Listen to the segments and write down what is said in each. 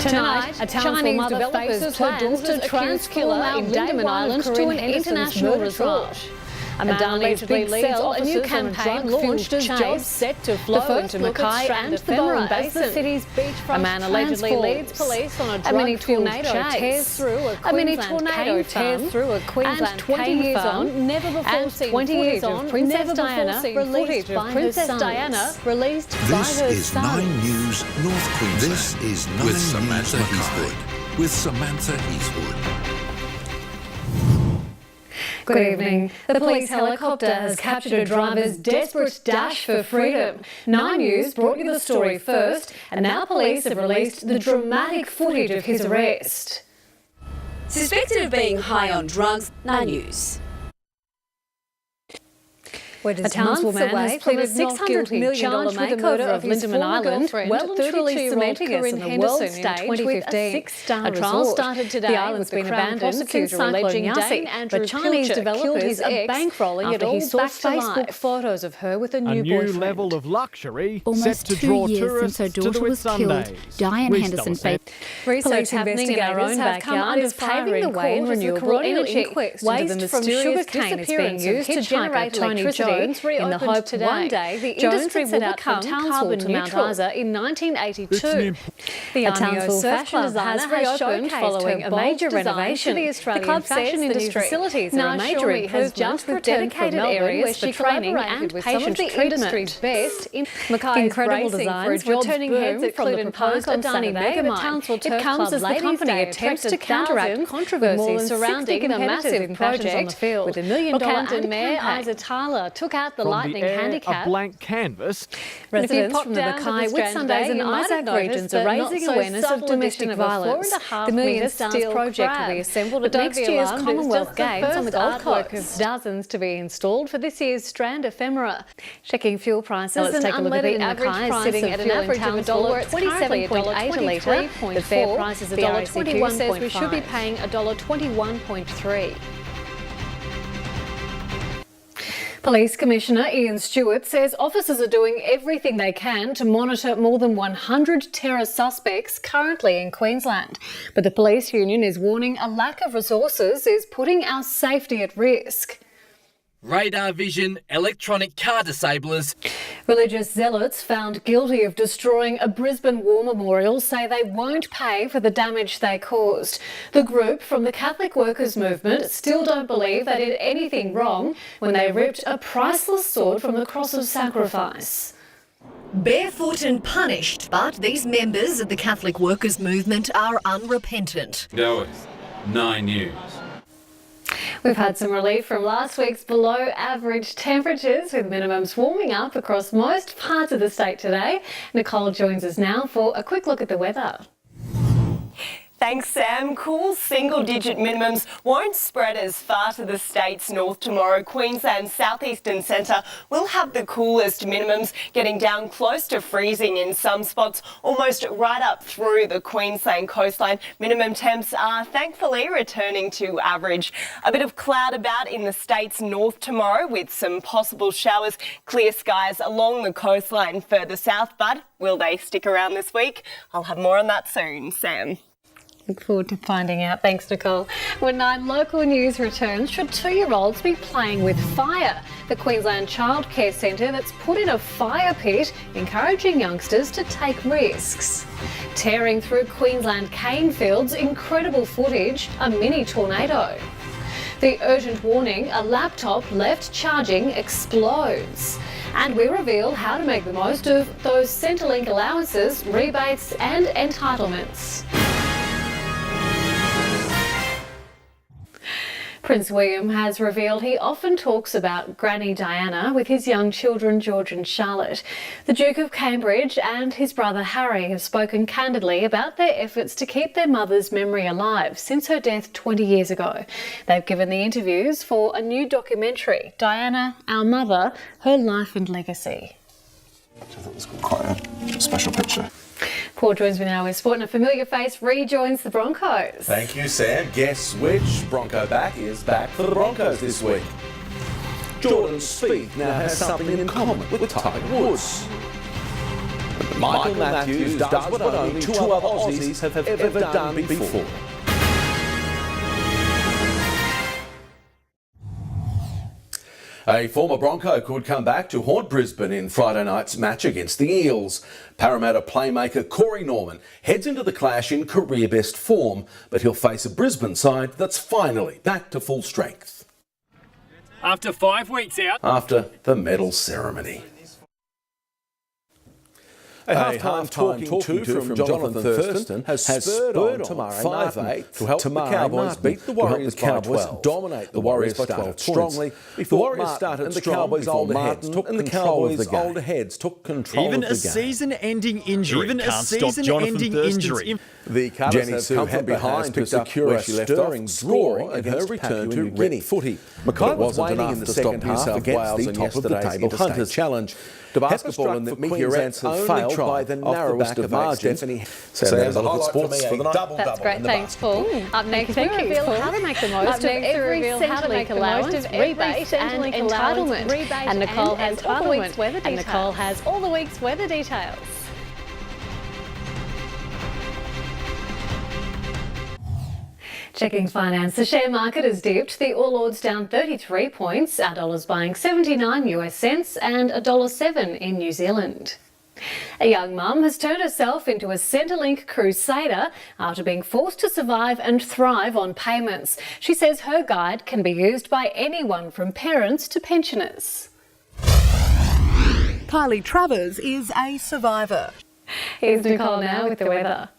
Tonight, a Townsville mother faces her daughter's accused killer in Damon Island to an international resort. A man allegedly leads a new campaign launched as jobs set to flow into Mackay and the Bowen Basin. The city's beachfront. A man allegedly leads police on a drug-fueled chase. Tears through a Queensland tears through a Queensland 20 years on, never before seen footage of Princess Diana released by her son. Released by her son. This is 9 News North Queensland. This is 9 with Samantha Heathwood. With Samantha Heathwood. Good evening. The police helicopter has captured a driver's desperate dash for freedom. 9 News brought you the story first, and now police have released the dramatic footage of his arrest. Suspected of being high on drugs, 9 News. A Townsville man has pleaded $600 million makeover of Lindeman Island, well and truly cementing us in the world stage with a 6-star trial started today. The island's been abandoned. Prosecutors alleging Yassi, but Chinese developers are bankrolling it all back to Facebook photos of her with a new boyfriend. A new level of luxury almost set to draw 2 years tourists since her daughter to was Sundays. killed. Diane Henderson faced research happening in our own backyard is paving the way in renewable energy. Waste from sugarcane is being used to generate electricity in the hope one day the industry will become Townsville to Mount Isa in 1982. The Townsville fashion designer has reopened following a major renovation. The club fashion industry facilities are a major improvement with dedicated areas for training and patient treatment. Best in Mackay's incredible designs returning heads at Clinton Park on Saturday. It comes as the company attempts to counteract controversy surrounding the massive project with $1 million and Mayor Isa Tyler took out the lightning handicap. A blank canvas. Residents from the Mackay, Whitsundays and Isaac regions are raising awareness of domestic violence. The $1 million project will be assembled at next year's Commonwealth Games on the Gold Coast. Dozens to be installed for this year's Strand ephemera. Checking fuel prices, let's take a look at the average price sitting at an average of $1.27.8 a litre. The fair price is $1.21. Says we should be paying $1.21.3. Police Commissioner Ian Stewart says officers are doing everything they can to monitor more than 100 terror suspects currently in Queensland. But the police union is warning a lack of resources is putting our safety at risk. Radar vision, electronic car disablers. Religious zealots found guilty of destroying a Brisbane war memorial say they won't pay for the damage they caused. The group from the Catholic Workers Movement still don't believe they did anything wrong when they ripped a priceless sword from the cross of sacrifice. Barefoot and punished, but these members of the Catholic Workers Movement are unrepentant. Go with 9 News. We've had some relief from last week's below average temperatures with minimums warming up across most parts of the state today. Nicole joins us now for a quick look at the weather. Thanks, Sam. Cool single-digit minimums won't spread as far to the state's north tomorrow. Queensland's southeastern centre will have the coolest minimums, getting down close to freezing in some spots, almost right up through the Queensland coastline. Minimum temps are thankfully returning to average. A bit of cloud about in the state's north tomorrow with some possible showers. Clear skies along the coastline further south, but will they stick around this week? I'll have more on that soon. Sam. Look forward to finding out. Thanks, Nicole. When 9 Local News returns, should 2-year-olds be playing with fire? The Queensland Childcare Centre that's put in a fire pit, encouraging youngsters to take risks. Tearing through Queensland cane fields, incredible footage, a mini tornado. The urgent warning, a laptop left charging explodes. And we reveal how to make the most of those Centrelink allowances, rebates and entitlements. Prince William has revealed he often talks about Granny Diana with his young children George and Charlotte. The Duke of Cambridge and his brother Harry have spoken candidly about their efforts to keep their mother's memory alive since her death 20 years ago. They've given the interviews for a new documentary, Diana, Our Mother, Her Life and Legacy. I thought it was quite a special picture. Paul joins me now with sport, and a familiar face rejoins the Broncos. Thank you, Sam. Guess which Bronco back is back for the Broncos this week? Jordan Spieth now has something in common with Tiger Woods. Michael Matthews does what only two other Aussies have ever done before. A former Bronco could come back to haunt Brisbane in Friday night's match against the Eels. Parramatta playmaker Corey Norman heads into the clash in career-best form, but he'll face a Brisbane side that's finally back to full strength. After 5 weeks out. After the medal ceremony. A half-time talking to from Jonathan Thurston has spurred on tomorrow 5-8 to help the Cowboys beat the Warriors by 12. Dominate the Warriors by 12 strongly. The Warriors started strong before Martin took control of the game. Older heads took control of the game. Even a season-ending injury can't stop Jonathan Thurston's. The Cowboys have come behind to secure a stirring draw in her return to Guinea footy. Mackay wasn't enough in the second half against the top-of-the-table Hunters Challenge. To basketball and the Queensland's failed by the narrowest of margins. So there's a highlight for me, a double-double. That's great, thanks Paul. Up next we reveal how to make the most of every Centrelink allowance, rebate and entitlement. And Nicole has all the week's weather details. Nicole has all the week's weather details. Checking finance, the share market has dipped. The All Ords down 33 points. Our dollar's buying 79 US cents and $1.07 in New Zealand. A young mum has turned herself into a Centrelink crusader after being forced to survive and thrive on payments. She says her guide can be used by anyone from parents to pensioners. Kylie Travers is a survivor. Here's Nicole now with the weather.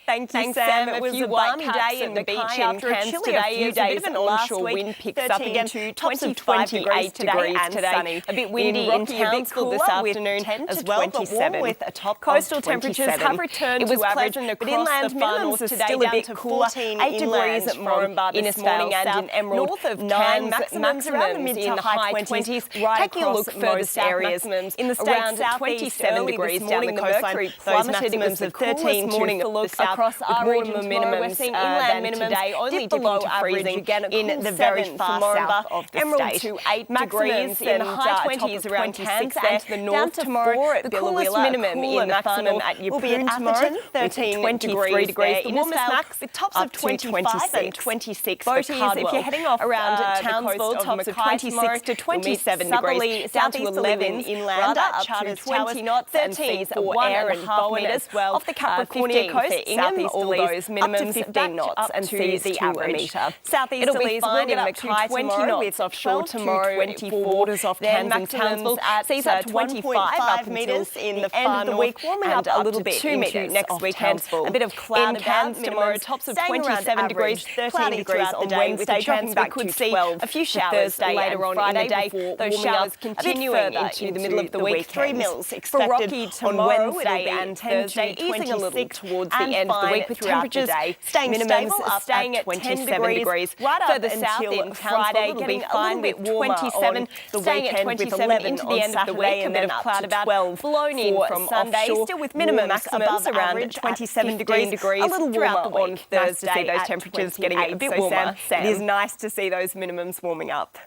Thank you, Sam. It was a balmy day in the beach after a chilly few days. An onshore wind picks up again to 25 degrees today and sunny. A bit windy in Townsville this afternoon as well, but warm with a top coastal temperatures have returned to average, but inland minimums are still a bit cooler. 8 degrees at Moranbah this morning and in Emerald. North of 9 maximums around the mid to high 20s. Taking a look further areas in the state, south 27 degrees down the coastline. Those maximums of 13 morning of the south. Across our region tomorrow, we're seeing inland minimums today only below average again in the very far south of the Emerald to 8 degrees in the high 20s around Cairns and to the north tomorrow. The coolest minimum in the maximum at Yeppoon tomorrow, 13 to 23 degrees. The warmest max with tops of 25 and 26 for Cardwell. If you're heading off around Townsville, tops of 26 to 27 degrees. Down to 11 inland up to 20 knots, 13 for Ayr and Bowen as well. Off the Capricornia coast, all those minimums up to 15 knots and sees the average. Southeasterlies will get up to 20 knots offshore tomorrow, 24 waters off Cairns and Townsville. Seas up to 25 metres in the far north and a little bit 2 metres next weekend. A bit of cloud about tomorrow, tops of 27 degrees, 13 degrees on Wednesday. Dropping back could see a few showers later on in the day before those showers continuing into the middle of the week. 3 mils expected on Wednesday and Thursday, easing a little towards the end of the week with temperatures staying stable, staying at 27 degrees. Right up further south in Friday, getting a little bit warmer 27, staying at 27 into the end of the week, and then a cloud about 12 blown in from Sunday, still with minimum maximums around 27 degrees, a little warmer on Thursday. Those temperatures getting a bit warmer. It is nice to see those minimums warming up.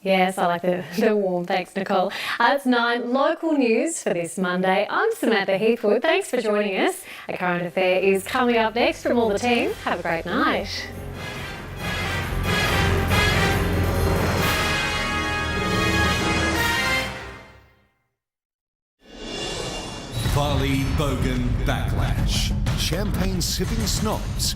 Yes, I like the warm. Thanks, Nicole. It's 9 local news for this Monday. I'm Samantha Heathwood. Thanks for joining us. A current affair is coming up next from all the team. Have a great night. Farley Bogan Backlash. Champagne sipping snobs.